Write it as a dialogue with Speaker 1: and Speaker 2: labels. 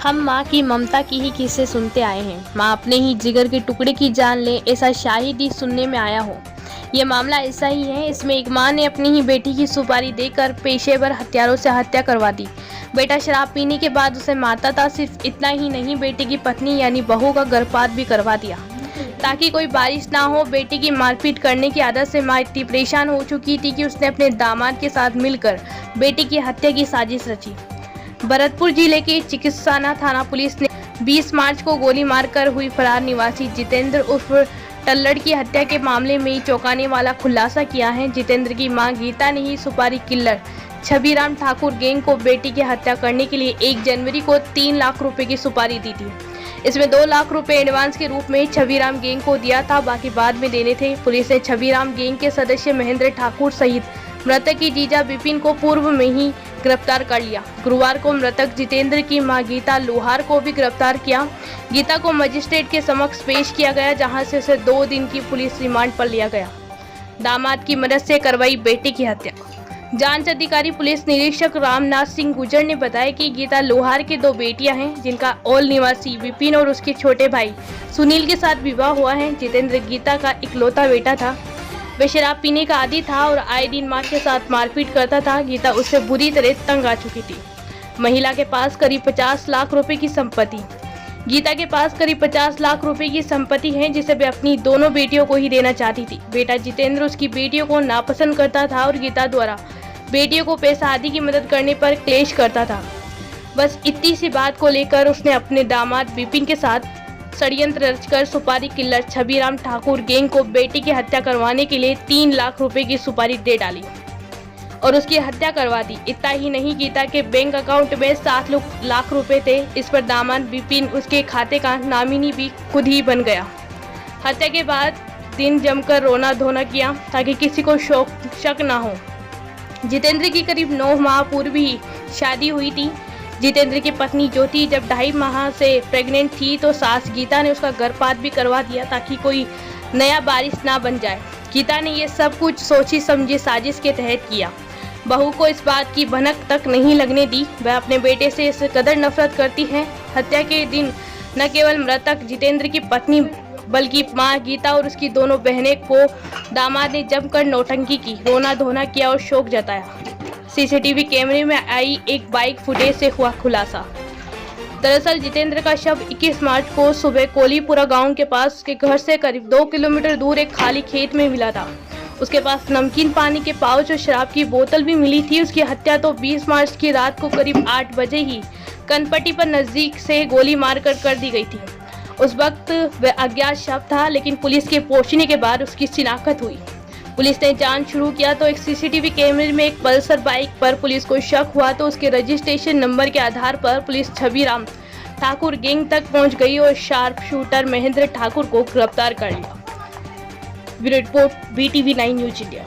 Speaker 1: हम माँ की ममता की ही किस्से सुनते आए हैं। माँ अपने ही जिगर के टुकड़े की जान ले, ऐसा शायद ही सुनने में आया हो। ये मामला ऐसा ही है। इसमें एक माँ ने अपनी ही बेटी की सुपारी देकर पेशेवर हत्यारों से हत्या करवा दी। बेटा शराब पीने के बाद उसे मारता था। सिर्फ इतना ही नहीं, बेटे की पत्नी यानी बहू का गर्भपात भी करवा दिया ताकि कोई बारिश ना हो। बेटी की मारपीट करने की आदत से माँ इतनी परेशान हो चुकी थी कि उसने अपने दामाद के साथ मिलकर बेटी की हत्या की साजिश रची। भरतपुर जिले के चिकित्साना थाना पुलिस ने 20 मार्च को गोली मारकर हुई फरार निवासी जितेंद्र उर्फ टल्लड़ की हत्या के मामले में चौंकाने वाला खुलासा किया है। जितेंद्र की मां गीता ने ही सुपारी किलर छबीराम ठाकुर गैंग को बेटी की हत्या करने के लिए 1 जनवरी को 3 लाख रुपए की सुपारी दी थी। इसमें 2 लाख रुपए एडवांस के रूप में छबीराम गैंग को दिया था, बाकी बाद में देने थे। पुलिस ने छबीराम गैंग के सदस्य महेंद्र ठाकुर सहित मृतक की जीजा विपिन को पूर्व में ही गिरफ्तार कर लिया। गुरुवार को मृतक जितेंद्र की मां गीता लोहार को भी गिरफ्तार किया। गीता को मजिस्ट्रेट के समक्ष पेश किया गया, जहां से उसे 2 दिन की पुलिस रिमांड पर लिया गया। दामाद की मदद से करवाई बेटे की हत्या। जांच अधिकारी पुलिस निरीक्षक रामनाथ सिंह गुजर ने बताया कि गीता लोहार की 2 बेटियां हैं, जिनका ओल निवासी विपिन और उसके छोटे भाई सुनील के साथ विवाह हुआ है। जितेंद्र गीता का इकलौता बेटा था। वह शराब पीने का आदी था और आए दिन मां के साथ मारपीट करता था। गीता उससे बुरी तरह तंग आ चुकी थी। महिला के पास करीब 50 लाख रुपए की संपत्ति। गीता के पास करीब 50 लाख रुपए की संपत्ति है, जिसे वे अपनी दोनों बेटियों को ही देना चाहती थी। बेटा जितेंद्र उसकी बेटियों को नापसंद करता था और गीता द्वारा बेटियों को पैसा आदि की मदद करने पर क्लेश करता था। बस इतनी सी बात को लेकर उसने अपने दामाद विपिन के साथ षड्यंत्र रचकर सुपारी किलर छबीराम ठाकुर गैंग को बेटी की हत्या करवाने के लिए 3 लाख रुपए की सुपारी दे डाली और उसकी हत्या करवा दी। इतना ही नहीं, गीता के बैंक अकाउंट में 7 लाख रुपए थे। इस पर दामाद विपिन उसके खाते का नामिनी भी खुद ही बन गया। हत्या के बाद दिन जमकर रोना धोना किया ताकि किसी को शक ना हो। जितेंद्र की करीब 9 माह पूर्व ही शादी हुई थी। जितेंद्र की पत्नी ज्योति जब 2.5 माह से प्रेग्नेंट थी तो सास गीता ने उसका गर्भपात भी करवा दिया ताकि कोई नया बारिश ना बन जाए। गीता ने ये सब कुछ सोची समझी साजिश के तहत किया। बहू को इस बात की भनक तक नहीं लगने दी। वह अपने बेटे से इस कदर नफरत करती है। हत्या के दिन न केवल मृतक जितेंद्र की पत्नी बल्कि मां गीता और उसकी दोनों बहनें को दामाद ने जमकर नौटंकी की, रोना धोना किया और शोक जताया। सीसीटीवी कैमरे में आई एक बाइक फुटेज से हुआ खुलासा। दरअसल जितेंद्र का शव 21 मार्च को सुबह कोलीपुरा गांव के पास उसके घर से करीब 2 किलोमीटर दूर एक खाली खेत में मिला था। उसके पास नमकीन पानी के पाउच और शराब की बोतल भी मिली थी। उसकी हत्या तो 20 मार्च की रात को करीब 8 बजे ही कनपट्टी पर नजदीक से गोली मारकर कर दी गई थी। उस वक्त वह अज्ञात शव था, लेकिन पुलिस के पहुंचने के बाद उसकी शिनाख्त हुई। पुलिस ने जांच शुरू किया तो एक सीसीटीवी कैमरे में एक पल्सर बाइक पर पुलिस को शक हुआ तो उसके रजिस्ट्रेशन नंबर के आधार पर पुलिस छबीराम ठाकुर गैंग तक पहुंच गई और शार्प शूटर महेंद्र ठाकुर को गिरफ्तार कर लिया। Bureau report BTV9 news India.